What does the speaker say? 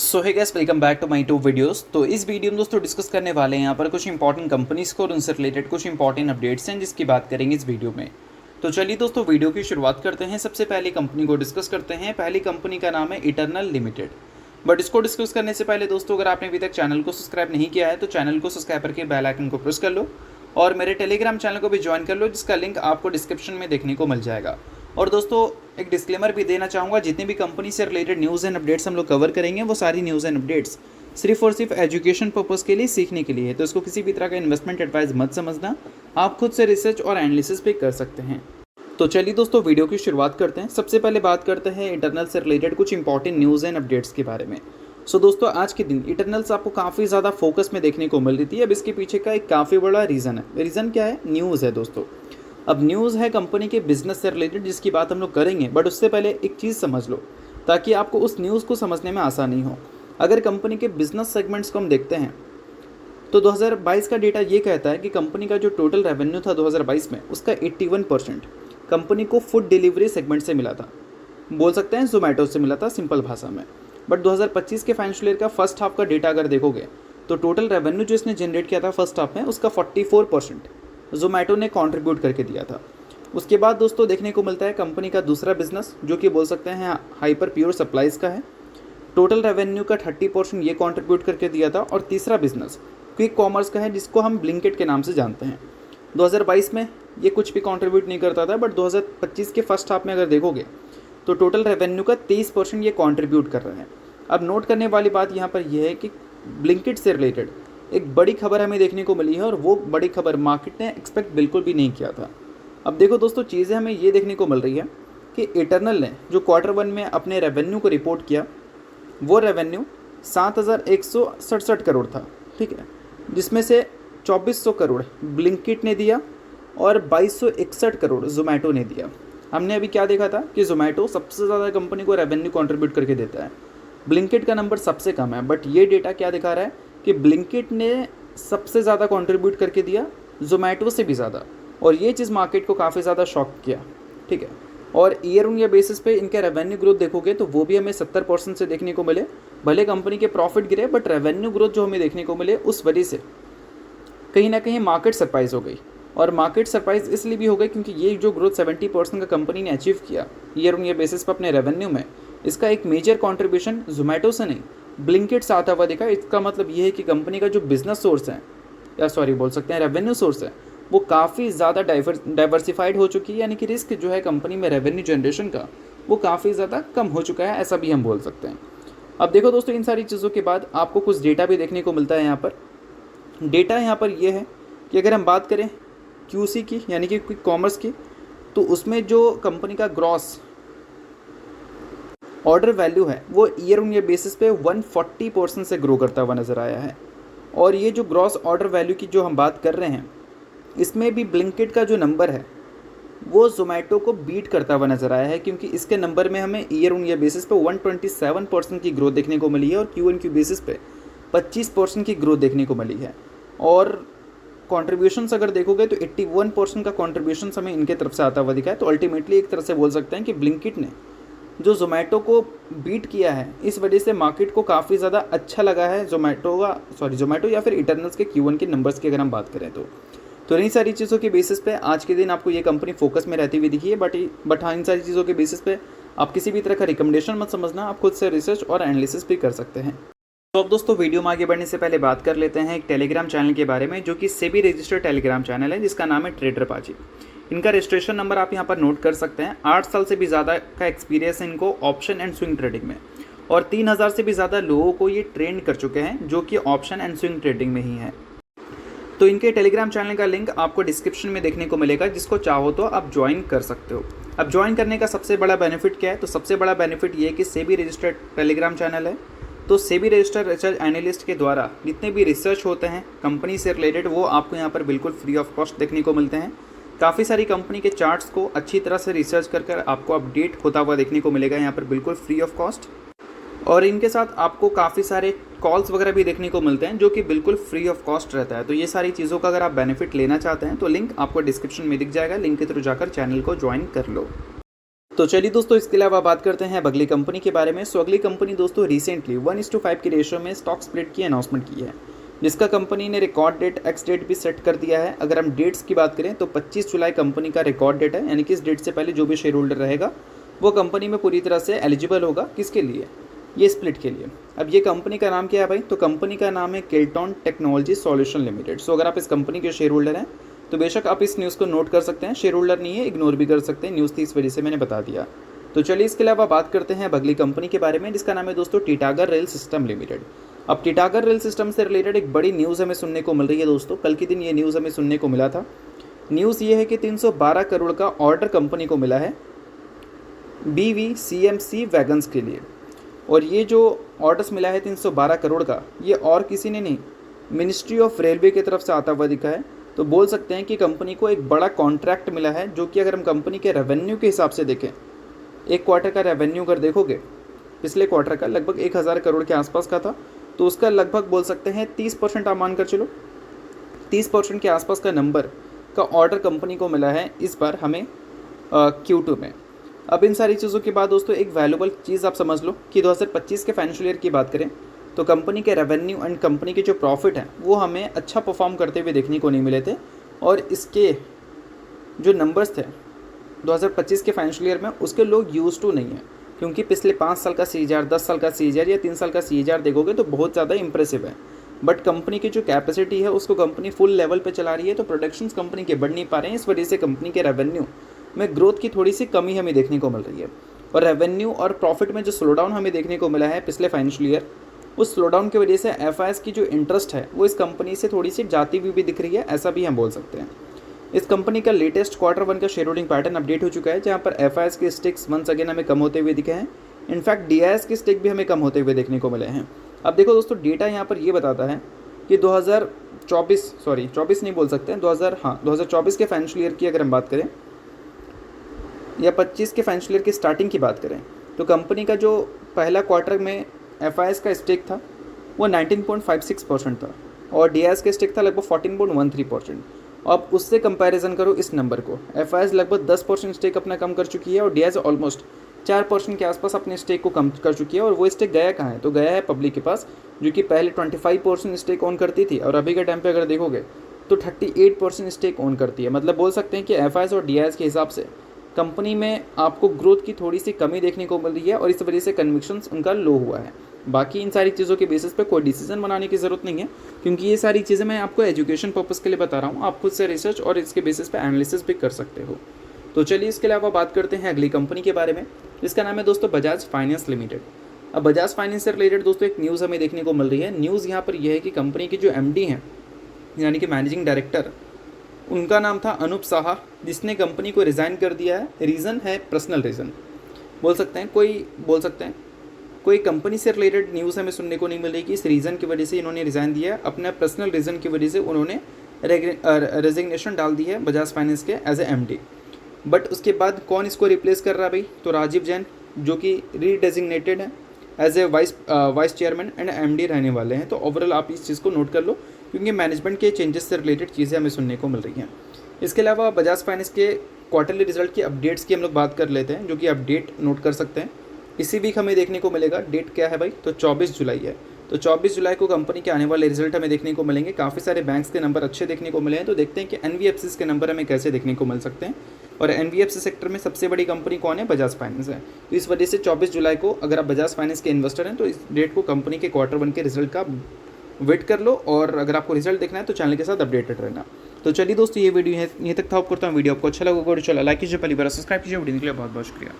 So hey guys, welcome back to my two videos. तो इस video में दोस्तों डिस्कस करने वाले हैं यहाँ पर कुछ इंपॉर्टेंट कंपनीज को और उनसे रिलेटेड कुछ इंपॉर्टेंट अपडेट्स हैं जिसकी बात करेंगे इस वीडियो में। तो चलिए दोस्तों वीडियो की शुरुआत करते हैं। सबसे पहली कंपनी को डिस्कस करते हैं। पहली कंपनी का नाम है इटरनल लिमिटेड। बट इसको डिस्कस करने से पहले दोस्तों, अगर आपने अभी तक चैनल को सब्सक्राइब नहीं किया है तो चैनल को सब्सक्राइब करके बेल आइकन को प्रेस कर लो और मेरे टेलीग्राम चैनल को भी ज्वाइन कर लो, जिसका लिंक आपको डिस्क्रिप्शन में देखने को मिल जाएगा। और दोस्तों एक डिस्क्लेमर भी देना चाहूँगा, जितनी भी कंपनी से रिलेटेड न्यूज़ एंड अपडेट्स हम लोग कवर करेंगे वो सारी न्यूज़ एंड अपडेट्स सिर्फ और सिर्फ एजुकेशन पर्पज़ के लिए, सीखने के लिए है। तो इसको किसी भी तरह का इन्वेस्टमेंट एडवाइस मत समझना, आप खुद से रिसर्च और एनालिसिस भी कर सकते हैं। तो चलिए दोस्तों वीडियो की शुरुआत करते हैं। सबसे पहले बात करते हैं इटरनल से रिलेटेड कुछ इंपॉर्टेंट न्यूज़ एंड अपडेट्स के बारे में। सो दोस्तों आज के दिन इटरनल्स आपको काफ़ी ज़्यादा फोकस में देखने को मिल रही थी। अब इसके पीछे का एक काफ़ी बड़ा रीज़न है। रीज़न क्या है? न्यूज़ है दोस्तों। अब न्यूज़ है कंपनी के बिजनेस से रिलेटेड, जिसकी बात हम लोग करेंगे। बट उससे पहले एक चीज़ समझ लो ताकि आपको उस न्यूज़ को समझने में आसानी हो। अगर कंपनी के बिजनेस सेगमेंट्स को हम देखते हैं तो 2022 का डेटा ये कहता है कि कंपनी का जो टोटल रेवेन्यू था 2022 में, उसका 81% कंपनी को फूड डिलीवरी सेगमेंट से मिला था। बोल सकते हैं जोमेटो से मिला था सिंपल भाषा में। बट 2025 के फाइनेंशियल ईयर का फर्स्ट हाफ का डेटा अगर देखोगे तो टोटल रेवेन्यू जो इसने जनरेट किया था फर्स्ट हाफ में, उसका 44% जोमेटो ने कंट्रीब्यूट करके दिया था। उसके बाद दोस्तों देखने को मिलता है कंपनी का दूसरा बिजनेस, जो कि बोल सकते हैं हाइपर प्योर सप्लाईज़ का है। टोटल रेवेन्यू का 30% ये कंट्रीब्यूट करके दिया था। और तीसरा बिजनेस क्विक कॉमर्स का है, जिसको हम ब्लिंकिट के नाम से जानते हैं। 2022 में ये कुछ भी कंट्रीब्यूट नहीं करता था, बट 2025 के फर्स्ट हाफ में अगर देखोगे तो टोटल रेवेन्यू का 30% ये कंट्रीब्यूट कर रहे हैं। अब नोट करने वाली बात यहाँ पर यह है कि ब्लिंकिट से रिलेटेड एक बड़ी खबर हमें देखने को मिली है, और वो बड़ी खबर मार्केट ने एक्सपेक्ट बिल्कुल भी नहीं किया था। अब देखो दोस्तों, चीज़ें हमें ये देखने को मिल रही है कि इटरनल ने जो Q1 में अपने रेवेन्यू को रिपोर्ट किया, वो रेवेन्यू 7,167 करोड़ था, ठीक है, जिसमें से 2,400 करोड़ ब्लिंकिट ने दिया और 2,261 करोड़ जोमेटो ने दिया। हमने अभी क्या देखा था कि जोमेटो सबसे ज़्यादा कंपनी को रेवेन्यू कंट्रीब्यूट करके देता है, ब्लिंकिट का नंबर सबसे कम है। बट ये डेटा क्या दिखा रहा है कि ब्लिंकिट ने सबसे ज़्यादा कंट्रीब्यूट करके दिया, जोमेटो से भी ज़्यादा। और ये चीज़ मार्केट को काफ़ी ज़्यादा शॉक किया, ठीक है। और ईयर ऑन ईयर बेसिस पे इनके रेवेन्यू ग्रोथ देखोगे तो वो भी हमें 70% से देखने को मिले। भले कंपनी के प्रॉफिट गिरे, बट रेवेन्यू ग्रोथ जो हमें देखने को मिले, उस वजह से कहीं ना कहीं मार्केट सरप्राइज हो गई। और मार्केट सरप्राइज इसलिए भी हो गई क्योंकि ये जो ग्रोथ 70% का कंपनी ने अचीव किया ईयर ऑन ईयर बेसिस पर अपने रेवेन्यू में, इसका एक मेजर कंट्रीब्यूशन जोमेटो से नहीं ब्लिंकिट से आता हुआ दिखा। इसका मतलब ये है कि कंपनी का जो बिजनेस सोर्स है, या सॉरी बोल सकते हैं रेवेन्यू सोर्स है, वो काफ़ी ज़्यादा डाइवर्सिफाइड हो चुकी है। यानी कि रिस्क जो है कंपनी में रेवेन्यू जनरेशन का, वो काफ़ी ज़्यादा कम हो चुका है, ऐसा भी हम बोल सकते हैं। अब देखो दोस्तों, इन सारी चीज़ों के बाद आपको कुछ डेटा भी देखने को मिलता है। यहाँ पर डेटा यहाँ पर ये है कि अगर हम बात करें QC की, यानी कि क्विक कॉमर्स की, तो उसमें जो कंपनी का ग्रॉस ऑर्डर वैल्यू है वो ईयर ऑन ईयर बेसिस पे 140% से ग्रो करता हुआ नज़र आया है। और ये जो ग्रॉस ऑर्डर वैल्यू की जो हम बात कर रहे हैं, इसमें भी ब्लिंकिट का जो नंबर है वो जोमेटो को बीट करता हुआ नज़र आया है, क्योंकि इसके नंबर में हमें ईयर ऑन ईयर बेसिस पे 127% की ग्रोथ देखने को मिली है और Q1Q बेसिस पे 25% की ग्रोथ देखने को मिली है। और कॉन्ट्रीब्यूशंस अगर देखोगे तो 81% का कॉन्ट्रीब्यूशन हमें इनके तरफ से आता हुआ दिखा है। तो अल्टीमेटली एक तरह से बोल सकते हैं कि ब्लिंकिट ने जो जोमेटो को बीट किया है, इस वजह से मार्केट को काफ़ी ज़्यादा अच्छा लगा है जोमेटो या फिर इटरनल्स के Q1 के नंबर्स की अगर हम बात करें तो इन्हीं सारी चीज़ों के बेसिस पे आज के दिन आपको ये कंपनी फोकस में रहती हुई दिखी है। बट हाँ, इन सारी चीज़ों के बेसिस पे आप किसी भी तरह का रिकमेंडेशन मत समझना, आप खुद से रिसर्च और एनालिसिस भी कर सकते हैं। तो अब दोस्तों वीडियो में आगे बढ़ने से पहले बात कर लेते हैं एक टेलीग्राम चैनल के बारे में, जो कि सेबी रजिस्टर्ड टेलीग्राम चैनल है, जिसका नाम है ट्रेडर पाजी। इनका रजिस्ट्रेशन नंबर आप यहाँ पर नोट कर सकते हैं। 8 साल से भी ज़्यादा का एक्सपीरियंस है इनको ऑप्शन एंड स्विंग ट्रेडिंग में, और 3000 से भी ज़्यादा लोगों को ये ट्रेन कर चुके हैं, जो कि ऑप्शन एंड स्विंग ट्रेडिंग में ही है। तो इनके टेलीग्राम चैनल का लिंक आपको डिस्क्रिप्शन में देखने को मिलेगा, जिसको चाहो तो आप ज्वाइन कर सकते हो। अब ज्वाइन करने का सबसे बड़ा बेनिफिट क्या है? तो सबसे बड़ा बेनिफिट ये है कि सेबी रजिस्टर्ड टेलीग्राम चैनल है। तो सेबी रजिस्टर्ड रिसर्च एनालिस्ट के द्वारा जितने भी रिसर्च होते हैं कंपनी से रिलेटेड, वो आपको यहाँ पर बिल्कुल फ्री ऑफ कॉस्ट देखने को मिलते हैं। काफ़ी सारी कंपनी के चार्ट्स को अच्छी तरह से रिसर्च कर आपको अपडेट होता हुआ देखने को मिलेगा यहाँ पर बिल्कुल फ्री ऑफ कॉस्ट। और इनके साथ आपको काफ़ी सारे कॉल्स वगैरह भी देखने को मिलते हैं, जो कि बिल्कुल फ्री ऑफ कॉस्ट रहता है। तो ये सारी चीज़ों का अगर आप बेनिफिट लेना चाहते हैं तो लिंक आपको डिस्क्रिप्शन में दिख जाएगा, लिंक के थ्रू जाकर चैनल को ज्वाइन कर लो। तो चलिए दोस्तों, इसके अलावा बात करते हैं अब अगली कंपनी के बारे में। सो अगली कंपनी दोस्तों रिसेंटली 1:5 की रेशियो में स्टॉक स्प्लिट की अनाउंसमेंट की है, जिसका कंपनी ने रिकॉर्ड डेट एक्स डेट भी सेट कर दिया है। अगर हम डेट्स की बात करें तो 25 जुलाई कंपनी का रिकॉर्ड डेट है, यानी कि इस डेट से पहले जो भी शेयर होल्डर रहेगा वो कंपनी में पूरी तरह से एलिजिबल होगा। किसके लिए? ये स्प्लिट के लिए। अब ये कंपनी का नाम क्या है भाई? तो कंपनी का नाम है केल्टॉन टेक्नोलॉजी सॉल्यूशन लिमिटेड। सो अगर आप इस कंपनी के शेयर होल्डर हैं तो बेशक आप इस न्यूज़ को नोट कर सकते हैं। शेयर होल्डर नहीं है, इग्नोर भी कर सकते हैं, न्यूज़ थी इस वजह से मैंने बता दिया। तो चलिए इसके अलावा बात करते हैं अब अगली कंपनी के बारे में, जिसका नाम है दोस्तों टिटागर रेल सिस्टम लिमिटेड। अब टिटागर रेल सिस्टम से रिलेटेड एक बड़ी न्यूज़ हमें सुनने को मिल रही है दोस्तों। कल के दिन ये न्यूज़ हमें सुनने को मिला था। न्यूज़ ये है कि 312 करोड़ का ऑर्डर कंपनी को मिला है BVCMC वैगन्स के लिए। और ये जो ऑर्डर्स मिला है 312 करोड़ का, ये और किसी ने नहीं, मिनिस्ट्री ऑफ रेलवे की तरफ से आता हुआ दिखा है। तो बोल सकते हैं कि कंपनी को एक बड़ा कॉन्ट्रैक्ट मिला है, जो कि अगर हम कंपनी के रेवेन्यू के हिसाब से देखें, एक क्वार्टर का रेवेन्यू अगर देखोगे पिछले क्वार्टर का लगभग 1000 करोड़ के आसपास का था, तो उसका लगभग बोल सकते हैं 30% आप मान कर चलो, 30% के आसपास का नंबर का ऑर्डर कंपनी को मिला है इस बार हमें Q2 में। अब इन सारी चीज़ों के बाद दोस्तों एक वैल्यूबल चीज़ आप समझ लो कि 2025 के फाइनेंशियल ईयर की बात करें तो कंपनी के रेवेन्यू एंड कंपनी के जो प्रॉफिट हैं वो हमें अच्छा परफॉर्म करते हुए देखने को नहीं मिले थे। और इसके जो नंबर्स थे 2025 के फाइनेंशियल ईयर में, उसके लोग यूज टू नहीं है, क्योंकि पिछले 5 साल का CAGR, 10 साल का CAGR या 3 साल का CAGR देखोगे तो बहुत ज़्यादा इंप्रेसिव है। बट कंपनी की जो कैपेसिटी है उसको कंपनी फुल लेवल पे चला रही है, तो प्रोडक्शंस कंपनी के बढ़ नहीं पा रहे हैं। इस वजह से कंपनी के रेवेन्यू में ग्रोथ की थोड़ी सी कमी हमें देखने को मिल रही है। और रेवेन्यू और प्रॉफिट में जो स्लोडाउन हमें देखने को मिला है पिछले फाइनेंशियल ईयर, उस स्लोडाउन की वजह से FIS की जो इंटरेस्ट है वो इस कंपनी से थोड़ी सी जाती हुई भी दिख रही है, ऐसा भी हम बोल सकते हैं। इस कंपनी का लेटेस्ट Q1 का शेयर होल्डिंग पैटर्न अपडेट हो चुका है, जहाँ पर FIS के स्टेक्स वंस अगेन हमें कम होते हुए दिखे हैं। इनफैक्ट DIS के स्टेक भी हमें कम होते हुए देखने को मिले हैं। अब देखो दोस्तों, डेटा यहाँ पर ये बताता है कि 24 नहीं बोल सकते हैं, 2024 के फाइनेंशियल ईयर की अगर हम बात करें या 25 के फाइनेंशियल ईयर की स्टार्टिंग की बात करें, तो कंपनी का जो पहला क्वार्टर में FIS का स्टेक था वो 19.56% था और DIS का स्टेक था लगभग 14.13%। अब उससे कंपैरिजन करो इस नंबर को, FIS लगभग 10% स्टेक अपना कम कर चुकी है और DIS ऑलमोस्ट 4% के आसपास अपने स्टेक को कम कर चुकी है। और वो स्टेक गया कहाँ है? तो गया है पब्लिक के पास, जो कि पहले 25% स्टेक ऑन करती थी और अभी के टाइम पे अगर देखोगे तो 38% स्टेक ऑन करती है। मतलब बोल सकते हैं कि FIS और DIS के हिसाब से कंपनी में आपको ग्रोथ की थोड़ी सी कमी देखने को मिल रही है और इस वजह से कन्विक्शंस उनका लो हुआ है। बाकी इन सारी चीज़ों के बेसिस पे कोई डिसीजन बनाने की ज़रूरत नहीं है, क्योंकि ये सारी चीज़ें मैं आपको एजुकेशन पर्पज़ के लिए बता रहा हूँ। आप खुद से रिसर्च और इसके बेसिस पे एनालिसिस भी कर सकते हो। तो चलिए इसके अलावा बात करते हैं अगली कंपनी के बारे में, जिसका नाम है दोस्तों बजाज फाइनेंस लिमिटेड। अब बजाज फाइनेंस से रिलेटेड दोस्तों एक न्यूज़ हमें देखने को मिल रही है। न्यूज़ यहाँ पर यह है कि कंपनी के जो MD हैं, यानी कि मैनेजिंग डायरेक्टर, उनका नाम था अनूप साहा, जिसने कंपनी को रिज़ाइन कर दिया है। रीज़न है पर्सनल रीज़न बोल सकते हैं, कोई कंपनी से रिलेटेड न्यूज़ हमें सुनने को नहीं मिल रही कि इस रीज़न की वजह से इन्होंने रिज़ाइन दिया। अपना पर्सनल रीज़न की वजह से उन्होंने रेजिग्नेशन डाल दी है बजाज फाइनेंस के एज ए MD। बट उसके बाद कौन इसको रिप्लेस कर रहा है भाई? तो राजीव जैन, जो कि रीडेजिग्नेटेड है as a vice chairman and MD रहने वाले हैं। तो ओवरऑल आप इस चीज़ को नोट कर लो, क्योंकि मैनेजमेंट के चेंजेस से रिलेटेड चीज़ें हमें सुनने को मिल रही हैं। इसके अलावा बजाज फाइनेंस के क्वार्टरली रिजल्ट की अपडेट्स की हम लोग बात कर लेते हैं, जो कि अपडेट नोट कर सकते हैं। इसी वीक हमें देखने को मिलेगा। डेट क्या है भाई? तो 24 जुलाई है। तो 24 जुलाई को कंपनी के आने वाले रिजल्ट हमें देखने को मिलेंगे। काफ़ी सारे बैंक्स के नंबर अच्छे देखने को मिले हैं, तो देखते हैं कि NBFCs के नंबर हमें कैसे देखने को मिल सकते हैं। और NBFC सेक्टर में सबसे बड़ी कंपनी कौन है? बजाज फाइनेंस है। तो इस वजह से 24 जुलाई को अगर आप बजाज फाइनेंस के इन्वेस्टर हैं तो इस डेट को कंपनी के Q1 के रिजल्ट का वेट कर लो। और अगर आपको रिजल्ट देखना है तो चैनल के साथ अपडेटेड रहना। तो चलिए दोस्तों, ये वीडियो यहीं तक था। आपको करता हूँ, वीडियो आपको अच्छा लगा, चला लाइक कीजिए, पहली बार सब्सक्राइब कीजिए। वीडियो के लिए बहुत बहुत शुक्रिया।